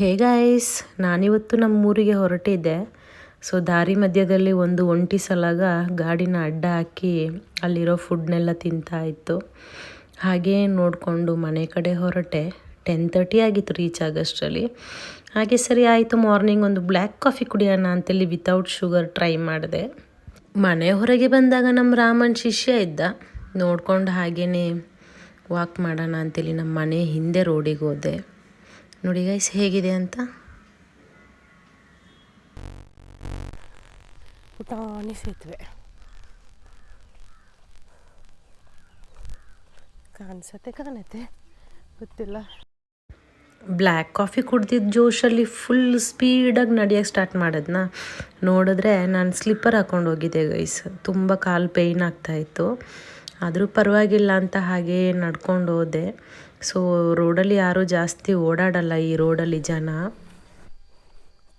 Hey guys, ನಾನಿವತ್ತು ನಮ್ಮೂರಿಗೆ ಹೊರಟಿದ್ದೆ. So ದಾರಿ ಮಧ್ಯದಲ್ಲಿ ಒಂದು ಒಂಟಿ ಸಲಗ ಗಾಡಿನ ಅಡ್ಡ ಹಾಕಿ ಅಲ್ಲಿರೋ ಫುಡ್ನೆಲ್ಲ ತಿಂತಾ ಇತ್ತು. ಹಾಗೇ ನೋಡಿಕೊಂಡು ಮನೆ ಕಡೆ ಹೊರಟೆ. 10:30 ಆಗಿತ್ತು ರೀಚ್ ಆಗೋಷ್ಟರಲ್ಲಿ. ಹಾಗೆ ಸರಿ ಆಯಿತು, ಮಾರ್ನಿಂಗ್ ಒಂದು ಬ್ಲ್ಯಾಕ್ ಕಾಫಿ ಕುಡಿಯೋಣ ಅಂತೇಳಿ ವಿತೌಟ್ ಶುಗರ್ ಟ್ರೈ ಮಾಡಿದೆ. ಮನೆ ಹೊರಗೆ ಬಂದಾಗ ನಮ್ಮ ರಾಮನ್ ಶಿಷ್ಯ ಇದ್ದ. ನೋಡ್ಕೊಂಡು ಹಾಗೇ ವಾಕ್ ಮಾಡೋಣ ಅಂತೇಳಿ ನಮ್ಮ ಮನೆ ಹಿಂದೆ ರೋಡಿಗೆ ಹೋದೆ. ನೋಡಿ ಗೈಸ್ ಹೇಗಿದೆ ಅಂತ. ಪುಟಾಣಿ ಸೇತುವೆ ಕಾಣುತ್ತೆ ಗೊತ್ತಿಲ್ಲ. ಬ್ಲ್ಯಾಕ್ ಕಾಫಿ ಕುಡ್ದಿದ್ದ ಜೋಶಲ್ಲಿ ಫುಲ್ ಸ್ಪೀಡಾಗಿ ನಡೆಯೋಕ್ಕೆ ಸ್ಟಾರ್ಟ್ ಮಾಡಿದ್ನ. ನೋಡಿದ್ರೆ ನಾನು ಸ್ಲಿಪ್ಪರ್ ಹಾಕ್ಕೊಂಡು ಹೋಗಿದ್ದೆ ಗೈಸ್. ತುಂಬ ಕಾಲು ಪೇಯ್ನ್ ಆಗ್ತಾಯಿತ್ತು. ಆದರೂ ಪರವಾಗಿಲ್ಲ ಅಂತ ಹಾಗೇ ನಡ್ಕೊಂಡು ಹೋದೆ. ಸೊ ರೋಡಲ್ಲಿ ಯಾರೂ ಜಾಸ್ತಿ ಓಡಾಡಲ್ಲ ಈ ರೋಡಲ್ಲಿ ಜನ.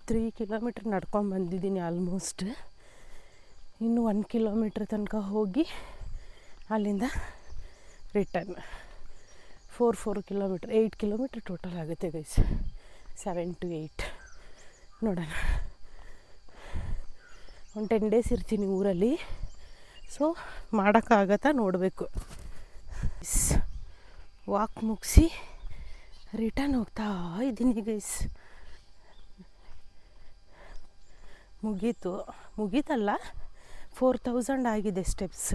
3 ಕಿಲೋಮೀಟ್ರ್ ನಡ್ಕೊಂಡು ಬಂದಿದ್ದೀನಿ ಆಲ್ಮೋಸ್ಟ್. ಇನ್ನು 1 ಕಿಲೋಮೀಟ್ರ್ ತನಕ ಹೋಗಿ ಅಲ್ಲಿಂದ ರಿಟರ್ನ್ 4 ಕಿಲೋಮೀಟ್ರ್ 8 ಕಿಲೋಮೀಟ್ರ್ ಟೋಟಲ್ ಆಗುತ್ತೆ ಗೈಸ್. 7 to 8 ನೋಡೋಣ. ಒಂದು 10 ಡೇಸ್ ಇರ್ತೀನಿ ಊರಲ್ಲಿ. ಸೊ ಮಾಡೋಕ್ಕಾಗತ್ತಾ ನೋಡಬೇಕು. ವಾಕ್ ಮುಗಿಸಿ ರಿಟರ್ನ್ ಹೋಗ್ತಾ ಇದ್ದೀನಿ ಗೈಸ್. ಮುಗೀತಲ್ಲ, 4000 ಆಗಿದೆ ಸ್ಟೆಪ್ಸ್.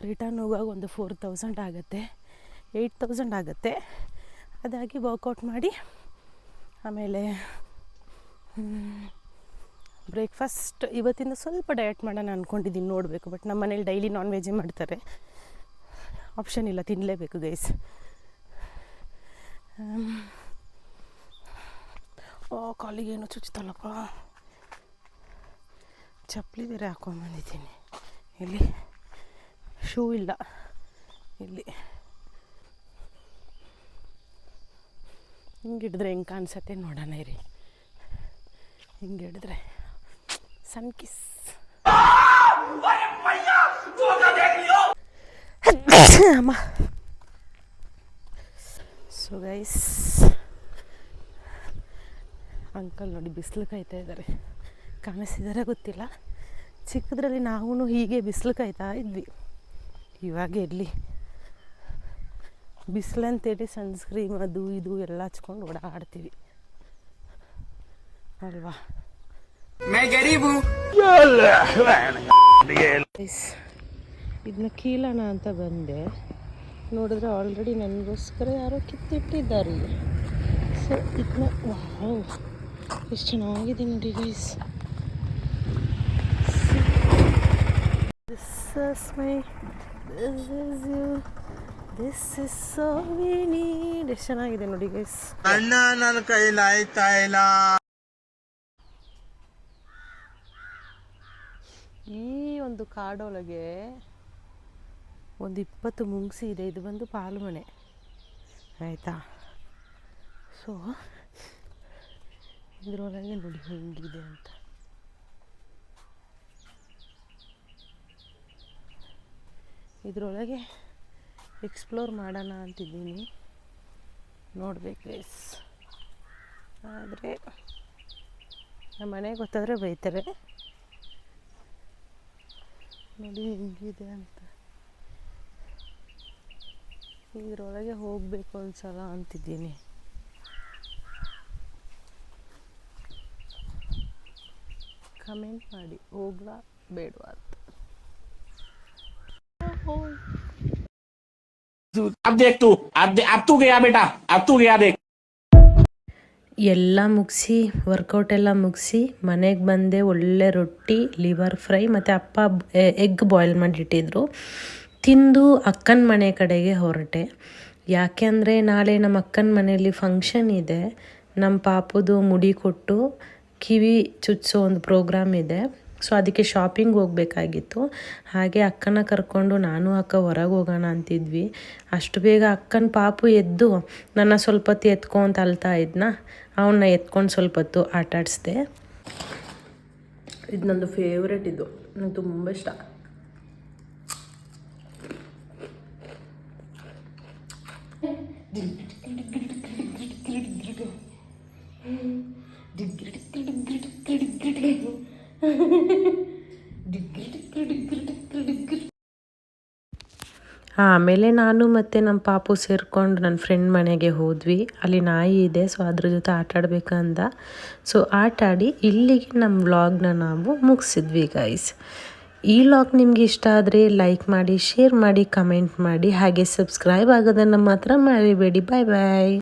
ರಿಟರ್ನ್ ಹೋಗುವಾಗ ಒಂದು 4000 ಆಗುತ್ತೆ, 8000 ಆಗುತ್ತೆ. ಅದಾಗಿ ವರ್ಕೌಟ್ ಮಾಡಿ ಆಮೇಲೆ ಬ್ರೇಕ್ಫಾಸ್ಟ್ ಇವತ್ತಿಂದ ಸ್ವಲ್ಪ ಡಯಟ್ ಮಾಡೋಣ ಅಂದ್ಕೊಂಡಿದ್ದೀನಿ, ನೋಡಬೇಕು. ಬಟ್ ನಮ್ಮ ಮನೇಲಿ ಡೈಲಿ ನಾನ್ ವೆಜ್ಜೇ ಮಾಡ್ತಾರೆ, ಆಪ್ಷನ್ ಇಲ್ಲ, ತಿನ್ನಲೇಬೇಕು ಗೈಸ್. ಕಾಲಿಗೇನು ಚುಚ್ಚುತ್ತಲ್ಲಪ್ಪ. ಚಪ್ಪಲಿ ಬೇರೆ ಹಾಕ್ಕೊಂಬಂದಿದ್ದೀನಿ. ಇಲ್ಲಿ ಶೂ ಇಲ್ಲ. ಇಲ್ಲಿ ಹಿಂಗೆ ಹಿಡಿದ್ರೆ ಹೆಂಗೆ ಕಾಣಿಸತ್ತೆ ನೋಡೋಣ ಇರಿ. ಹಿಂಗೆ ಹಿಡಿದ್ರೆ ಸನ್ ಕಿಸ್. ಅಮ್ಮ. ಸೊ ಗೈಸ್, ಅಂಕಲ್ ನೋಡಿ ಬಿಸಿಲು ಕಾಯ್ತಾ ಇದ್ದಾರೆ. ಕಾಣಿಸ್ತಿದ್ದಾರೆ ಗೊತ್ತಿಲ್ಲ. ಚಿಕ್ಕದ್ರಲ್ಲಿ ನಾವು ಹೀಗೆ ಬಿಸಿಲು ಕಾಯ್ತಾ ಇದ್ವಿ. ಇವಾಗ ಎಲ್ಲಿ ಬಿಸಿಲಂತೇಳಿ ಸನ್ಸ್ಕ್ರೀಮ್ ಅದು ಇದು ಎಲ್ಲ ಹಚ್ಕೊಂಡು ಓಡಾಡ್ತೀವಿ ಅಲ್ವಾ. ಇದನ್ನ ಕೀಳೋಣ ಅಂತ ಬಂದೆ. ನೋಡಿದ್ರೆ ಆಲ್ರೆಡಿ ನನಗೋಸ್ಕರ ಯಾರೋ ಕಿತ್ತಿಟ್ಟಿದ್ದಾರೆ. ಸೊ ಇದನ್ನ ವಾವ್, ಎಷ್ಟು ಚೆನ್ನಾಗಿದೆ ನೋಡಿ guys. This is me, this is you, this is so we need. ಎಷ್ಟು ಚೆನ್ನಾಗಿದೆ ನೋಡಿ ಗೈಸ್. ಅಣ್ಣ ನನ್ನ ಕೈಲಾಯ್ತಾ ಇಲ್ಲ. ಈ ಒಂದು ಕಾಡೊಳಗೆ ಒಂದು 20 ಮುಂಗ್ಸಿ ಇದೆ. ಇದು ಬಂದು ಪಾಲು ಮನೆ ಆಯಿತಾ. ಸೊ ಇದರೊಳಗೆ ನೋಡಿ ಹೆಂಗಿದೆ ಅಂತ. ಇದರೊಳಗೆ ಎಕ್ಸ್ಪ್ಲೋರ್ ಮಾಡೋಣ ಅಂತಿದ್ದೀನಿ, ನೋಡ್ಬೇಕು ಗೈಸ್. ಆದರೆ ನಮ್ಮ ಮನೆಗೆ ಗೊತ್ತಾದರೆ ಬೈತಾರೆ. ನೋಡಿ ಹೆಂಗಿದೆ ಅಂತ. ಇದರೊಳಗೆ ಹೋಗಬೇಕು ಒಂದ್ಸಲ ಅಂತಿದ್ದೀನಿ. ಕಮೆಂಟ್ ಮಾಡಿ ಹೋಗ್ಲಾ ಬೇಡವಾ ಅಂತ. अब तू गया बेटा, अब तू गया देख. ಎಲ್ಲ ಮುಗಿಸಿ ವರ್ಕೌಟ್ ಎಲ್ಲ ಮುಗಿಸಿ ಮನೆಗೆ ಬಂದೆ. ಒಳ್ಳೆ ರೊಟ್ಟಿ, ಲಿವರ್ ಫ್ರೈ ಮತ್ತು ಅಪ್ಪ ಎಗ್ ಬಾಯ್ಲ್ ಮಾಡಿಟ್ಟಿದ್ರು. ತಿಂದು ಅಕ್ಕನ ಮನೆ ಕಡೆಗೆ ಹೊರಟೆ. ಯಾಕೆ ಅಂದರೆ ನಾಳೆ ನಮ್ಮ ಅಕ್ಕನ ಮನೆಯಲ್ಲಿ ಫಂಕ್ಷನ್ ಇದೆ. ನಮ್ಮ ಪಾಪುದು ಮುಡಿ ಕೊಟ್ಟು ಕಿವಿ ಚುಚ್ಸೋ ಒಂದು ಪ್ರೋಗ್ರಾಮ್ ಇದೆ. ಸೊ ಅದಕ್ಕೆ ಶಾಪಿಂಗ್ ಹೋಗಬೇಕಾಗಿತ್ತು. ಹಾಗೆ ಅಕ್ಕನ ಕರ್ಕೊಂಡು ನಾನು ಅಕ್ಕ ಹೊರಗೆ ಹೋಗೋಣ ಅಂತಿದ್ವಿ. ಅಷ್ಟು ಬೇಗ ಅಕ್ಕನ ಪಾಪು ಎದ್ದು ನನ್ನ ಸ್ವಲ್ಪ ಹೊತ್ತು ಎತ್ಕೊ ಅಂತ ಅಳ್ತಾ ಇದ್ನ. ಅವನ್ನ ಎತ್ಕೊಂಡು ಸ್ವಲ್ಪ ಹೊತ್ತು ಆಟಾಡಿಸ್ದೆ. ಇದು ನಂದು ಫೇವ್ರೆಟ್. ಇದು ನಂಗೆ ತುಂಬ ಇಷ್ಟ. ಆಮೇಲೆ ನಾನು ಮತ್ತು ನಮ್ಮ ಪಾಪು ಸೇರಿಕೊಂಡು ನನ್ನ ಫ್ರೆಂಡ್ ಮನೆಗೆ ಹೋದ್ವಿ. ಅಲ್ಲಿ ನಾಯಿ ಇದೆ, ಸೊ ಅದ್ರ ಜೊತೆ ಆಟ ಆಡಬೇಕಂದ. ಸೊ ಆಟ ಆಡಿ ಇಲ್ಲಿಗೆ ನಮ್ಮ ವ್ಲಾಗ್ನ ನಾವು ಮುಗಿಸಿದ್ವಿ ಗೈಸ್. ಈ ವ್ಲಾಗ್ ನಿಮ್ಗೆ ಇಷ್ಟ ಆದರೆ ಲೈಕ್ ಮಾಡಿ, ಶೇರ್ ಮಾಡಿ, ಕಮೆಂಟ್ ಮಾಡಿ, ಹಾಗೆ ಸಬ್ಸ್ಕ್ರೈಬ್ ಆಗೋದನ್ನು ಮಾತ್ರ ಮರಿಬೇಡಿ. ಬಾಯ್ ಬಾಯ್.